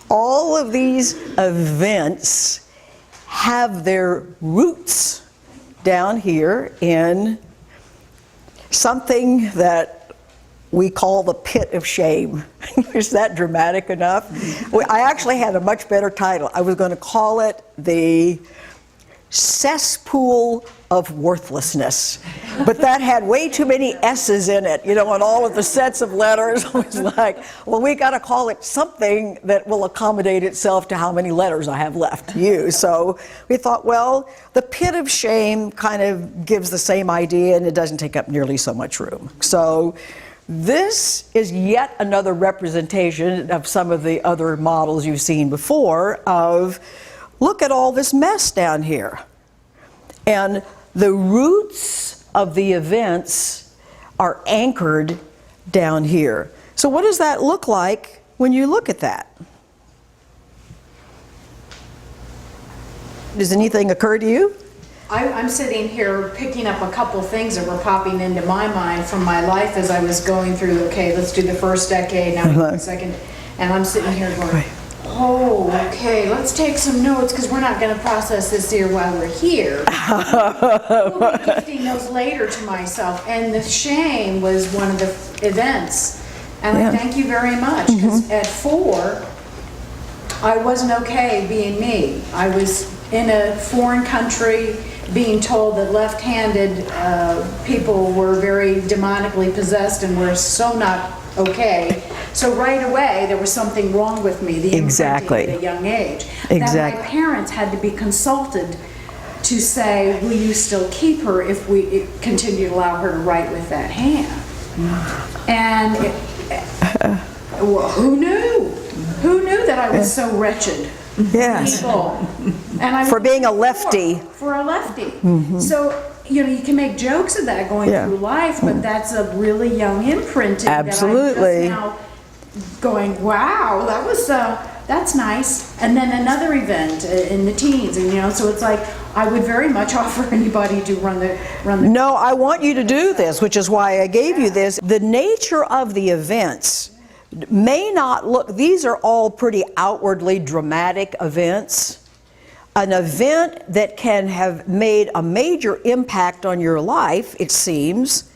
all of these events have their roots down here in something that we call the pit of shame. Is that dramatic enough? I actually had a much better title. I was going to call it the cesspool of worthlessness, but that had way too many S's in it, and all of the sets of letters. I was like, well, we got to call it something that will accommodate itself to how many letters I have left to use. So we thought, well, the pit of shame kind of gives the same idea, and it doesn't take up nearly so much room. So this is yet another representation of some of the other models you've seen before of, look at all this mess down here. And the roots of the events are anchored down here. So what does that look like when you look at that? Does anything occur to you? I'm sitting here picking up a couple things that were popping into my mind from my life as I was going through, okay, let's do the first decade, now the second, and I'm sitting here going, oh, okay, let's take some notes because we're not going to process this here while we're here. I'll be gifting those later to myself. And the shame was one of the events. And I thank you very much, because at 4, I wasn't okay being me. I was in a foreign country being told that left-handed people were very demonically possessed and were so not okay. So right away, there was something wrong with me, the imprinting at a young age. That my parents had to be consulted to say, will you still keep her if we continue to allow her to write with that hand? And well, who knew? Who knew that I was so wretched? Yes. And for being a lefty. For a lefty. So, you can make jokes of that going through life, but that's a really young imprinting. Absolutely. That I'm just now going, wow, that was that's nice. And then another event in the teens, and so it's like I would very much offer anybody to run the. No, I want you to do this, which is why I gave you this. The nature of the events may not look. These are all pretty outwardly dramatic events. An event that can have made a major impact on your life, it seems,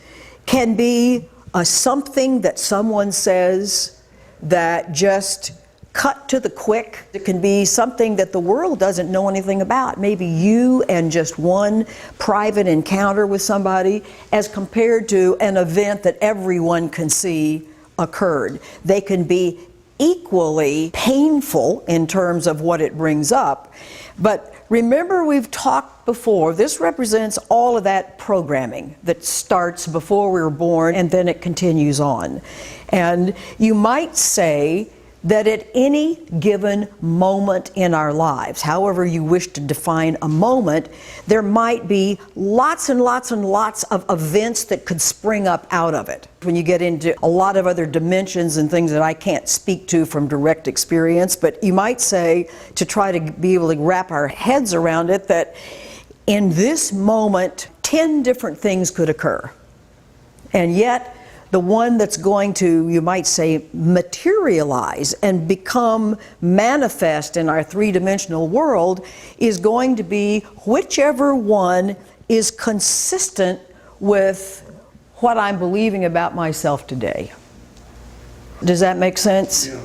can be something that someone says that just cut to the quick. It can be something that the world doesn't know anything about. Maybe you and just one private encounter with somebody, as compared to an event that everyone can see occurred. They can be equally painful in terms of what it brings up. But remember, we've talked before, this represents all of that programming that starts before we were born and then it continues on. And you might say that at any given moment in our lives, however you wish to define a moment, there might be lots and lots and lots of events that could spring up out of it. When you get into a lot of other dimensions and things that I can't speak to from direct experience, but you might say, to try to be able to wrap our heads around it, that in this moment, 10 different things could occur. And yet, the one that's going to, you might say, materialize and become manifest in our three-dimensional world is going to be whichever one is consistent with what I'm believing about myself today. Does that make sense? Yeah.